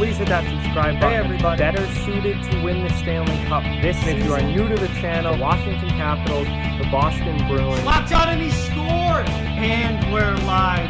please hit that subscribe button. Hey everybody. Better suited to win the Stanley Cup this season. If you are new to the channel, Washington Capitals, the Boston Bruins. Locked on and he scored! And we're live.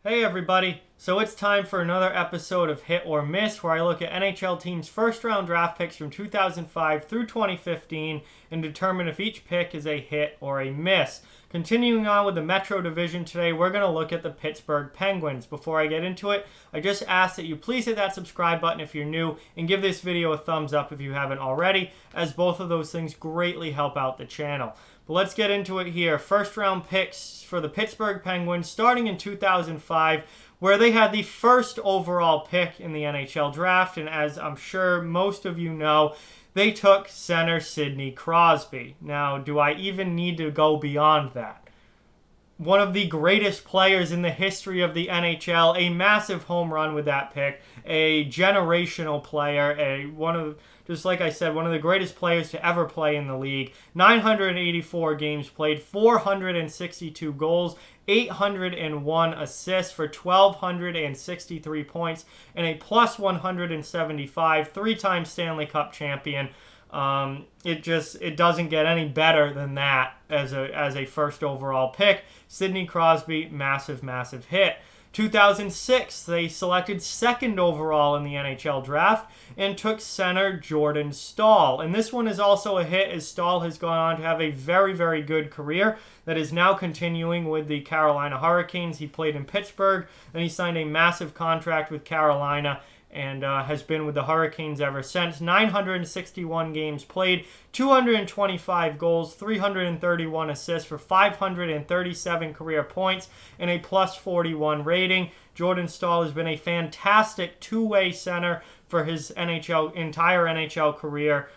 Hey everybody. So it's time for another episode of Hit or Miss, where I look at NHL teams' first-round draft picks from 2005 through 2015 and determine if each pick is a hit or a miss. Continuing on with the Metro Division today, we're going to look at the Pittsburgh Penguins. Before I get into it, I just ask that you please hit that subscribe button if you're new and give this video a thumbs up if you haven't already, as both of those things greatly help out the channel. But let's get into it here. First-round picks for the Pittsburgh Penguins starting in 2005, where they had the first overall pick in the NHL draft, and as I'm sure most of you know, they took center Sidney Crosby. Now, do I even need to go beyond that? One of the greatest players in the history of the NHL, a massive home run with that pick, a generational player, just like I said, one of the greatest players to ever play in the league. 984 games played, 462 goals, 801 assists for 1,263 points, and a plus 175, three-time Stanley Cup champion. It doesn't get any better than that as a first overall pick. Sidney Crosby, massive hit. 2006, they selected second overall in the NHL draft and took center Jordan Staal. And this one is also a hit, as Staal has gone on to have a very good career that is now continuing with the Carolina Hurricanes. He played in Pittsburgh, and he signed a massive contract with Carolina and has been with the Hurricanes ever since. 961 games played, 225 goals, 331 assists for 537 career points, and a plus 41 rating. Jordan Staal has been a fantastic two-way center for his entire NHL career.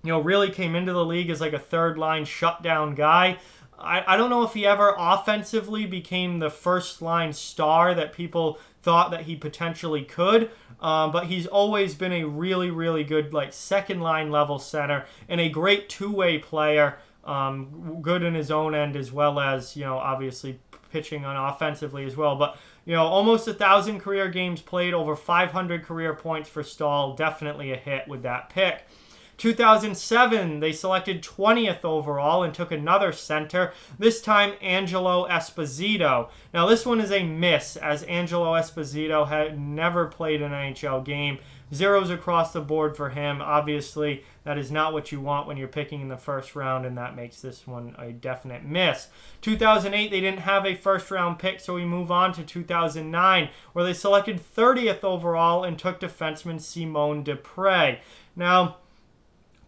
Really came into the league as like a third-line shutdown guy. I don't know if he ever offensively became the first-line star that people thought that he potentially could, but he's always been a really good second-line level center and a great two-way player, good in his own end as well as, obviously pitching on offensively as well. But, almost 1,000 career games played, over 500 career points for Staal, definitely a hit with that pick. 2007, they selected 20th overall and took another center, this time Angelo Esposito. Now, this one is a miss, as Angelo Esposito had never played an NHL game. Zeros across the board for him. Obviously, that is not what you want when you're picking in the first round, and that makes this one a definite miss. 2008, they didn't have a first-round pick, so we move on to 2009, where they selected 30th overall and took defenseman Simon Duprey. Now,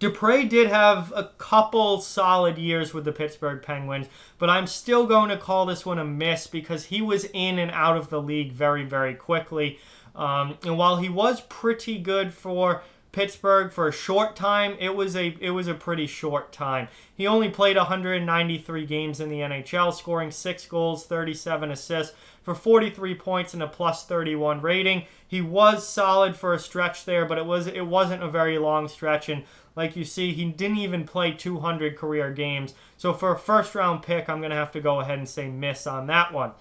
Duprey did have a couple solid years with the Pittsburgh Penguins, but I'm still going to call this one a miss because he was in and out of the league very quickly. And while he was pretty good for Pittsburgh for a short time, it was a pretty short time. He only played 193 games in the NHL, scoring 6 goals, 37 assists for 43 points and a plus 31 rating. He was solid for a stretch there, but it wasn't a very long stretch, and like you see, he didn't even play 200 career games. So for a first-round pick, I'm going to have to go ahead and say miss on that one.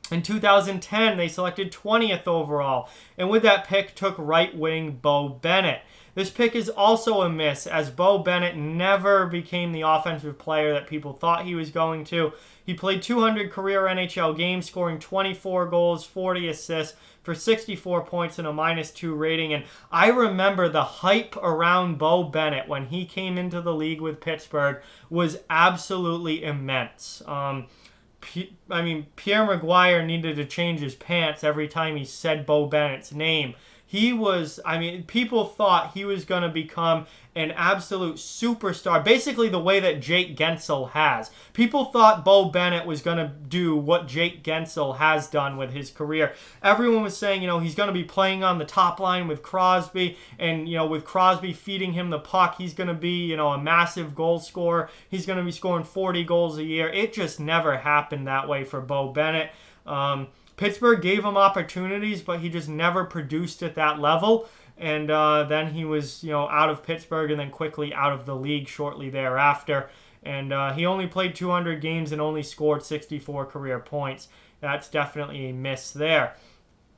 In 2010, they selected 20th overall, and with that pick, took right wing Beau Bennett. This pick is also a miss, as Beau Bennett never became the offensive player that people thought he was going to. He played 200 career NHL games, scoring 24 goals, 40 assists for 64 points and a -2 rating. And I remember the hype around Beau Bennett when he came into the league with Pittsburgh was absolutely immense. Pierre Maguire needed to change his pants every time he said Beau Bennett's name. People thought he was going to become an absolute superstar, basically the way that Jake Gensel has. People thought Beau Bennett was going to do what Jake Gensel has done with his career. Everyone was saying, he's going to be playing on the top line with Crosby, and, with Crosby feeding him the puck, he's going to be, a massive goal scorer. He's going to be scoring 40 goals a year. It just never happened that way for Beau Bennett. Pittsburgh gave him opportunities, but he just never produced at that level. And then he was, out of Pittsburgh and then quickly out of the league shortly thereafter. And he only played 200 games and only scored 64 career points. That's definitely a miss there.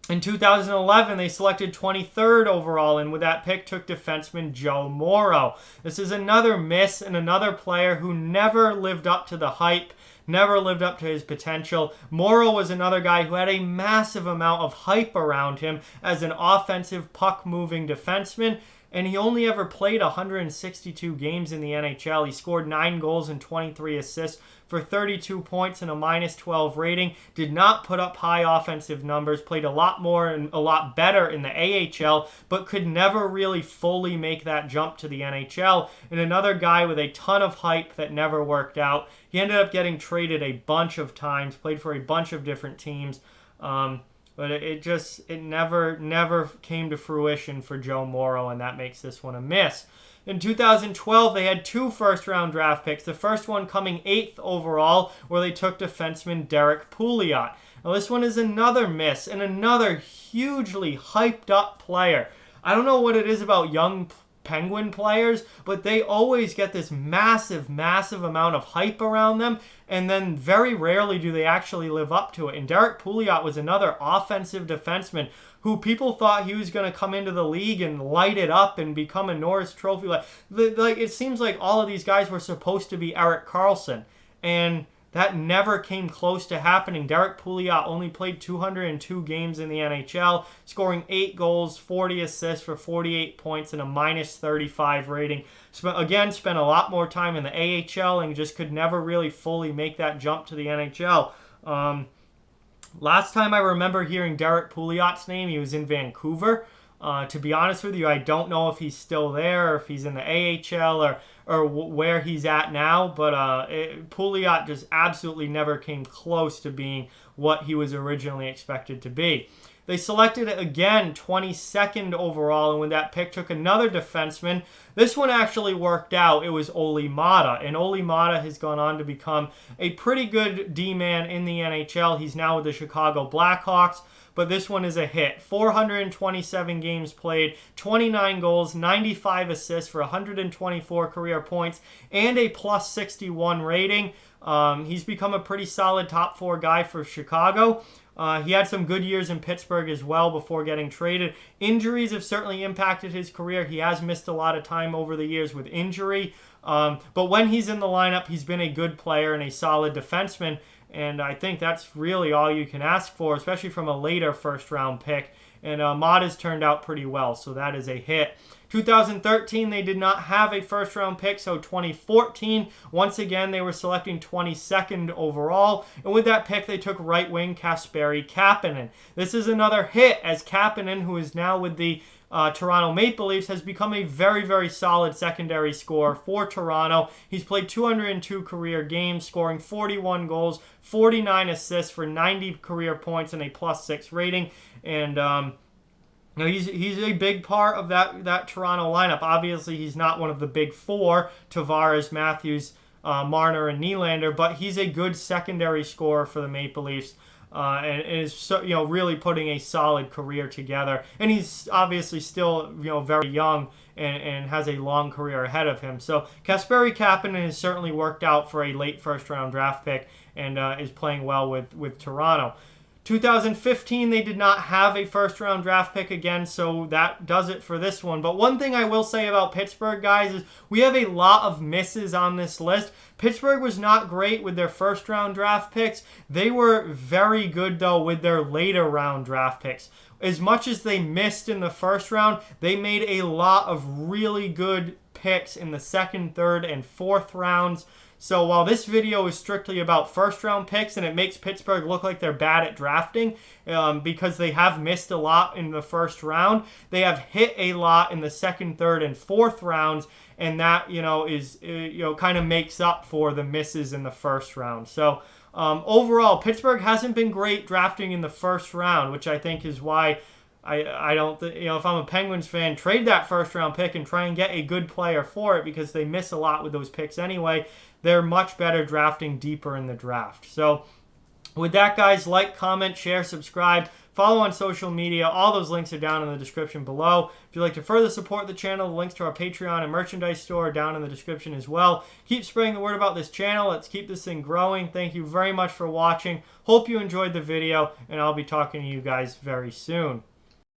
In 2011, they selected 23rd overall, and with that pick took defenseman Joe Mauro. This is another miss and another player who never lived up to the hype, never lived up to his potential. Mauro was another guy who had a massive amount of hype around him as an offensive puck-moving defenseman, and he only ever played 162 games in the NHL. He scored 9 goals and 23 assists for 32 points and a -12 rating. Did not put up high offensive numbers. Played a lot more and a lot better in the AHL, but could never really fully make that jump to the NHL. And another guy with a ton of hype that never worked out. He ended up getting traded a bunch of times, played for a bunch of different teams. But it never came to fruition for Joe Mauro, and that makes this one a miss. In 2012, they had 2 first-round draft picks. The first one coming 8th overall, where they took defenseman Derek Pouliot. Now, this one is another miss and another hugely hyped-up player. I don't know what it is about young Penguin players, but they always get this massive amount of hype around them, and then very rarely do they actually live up to it. And Derek Pouliot was another offensive defenseman who people thought he was going to come into the league and light it up and become a Norris Trophy. Like it seems like all of these guys were supposed to be Erik Karlsson, and that never came close to happening. Derek Pouliot only played 202 games in the NHL, scoring 8 goals, 40 assists for 48 points and a -35 rating. Spent a lot more time in the AHL and just could never really fully make that jump to the NHL. Last time I remember hearing Derek Pouliot's name, he was in Vancouver. To be honest with you, I don't know if he's still there or if he's in the AHL or where he's at now, but Pouliot just absolutely never came close to being what he was originally expected to be. They selected again 22nd overall, and with that pick took another defenseman. This one actually worked out. It was Olli Maatta, and Olli Maatta has gone on to become a pretty good D-man in the NHL. He's now with the Chicago Blackhawks, but this one is a hit. 427 games played, 29 goals, 95 assists for 124 career points, and a +61 rating. He's become a pretty solid top 4 guy for Chicago. He had some good years in Pittsburgh as well before getting traded. Injuries have certainly impacted his career. He has missed a lot of time over the years with injury. But when he's in the lineup, he's been a good player and a solid defenseman. And I think that's really all you can ask for, especially from a later first-round pick. And Maatta's turned out pretty well, so that is a hit. 2013, they did not have a first-round pick, so 2014, once again, they were selecting 22nd overall. And with that pick, they took right wing Kasperi Kapanen. This is another hit, as Kapanen, who is now with the Toronto Maple Leafs, has become a very solid secondary scorer for Toronto. He's played 202 career games, scoring 41 goals, 49 assists for 90 career points and a +6 rating. And he's a big part of that Toronto lineup. Obviously, he's not one of the big 4, Tavares, Matthews, Marner, and Nylander, but he's a good secondary scorer for the Maple Leafs. And is really putting a solid career together. And he's obviously still very young and has a long career ahead of him. So Kasperi Kapanen has certainly worked out for a late first-round draft pick and is playing well with Toronto. 2015, they did not have a first-round draft pick again, so that does it for this one. But one thing I will say about Pittsburgh, guys, is we have a lot of misses on this list. Pittsburgh was not great with their first-round draft picks. They were very good, though, with their later-round draft picks. As much as they missed in the first round, they made a lot of really good picks in the second, third, and fourth rounds. So while this video is strictly about first-round picks and it makes Pittsburgh look like they're bad at drafting because they have missed a lot in the first round, they have hit a lot in the second, third, and fourth rounds, and that is kind of makes up for the misses in the first round. So overall, Pittsburgh hasn't been great drafting in the first round, which I think is why I don't if I'm a Penguins fan, trade that first-round pick and try and get a good player for it because they miss a lot with those picks anyway. They're much better drafting deeper in the draft. So with that, guys, like, comment, share, subscribe. follow on social media. All those links are down in the description below. If you'd like to further support the channel, the links to our Patreon and merchandise store are down in the description as well. Keep spreading the word about this channel. Let's keep this thing growing. Thank you very much for watching. Hope you enjoyed the video, and I'll be talking to you guys very soon.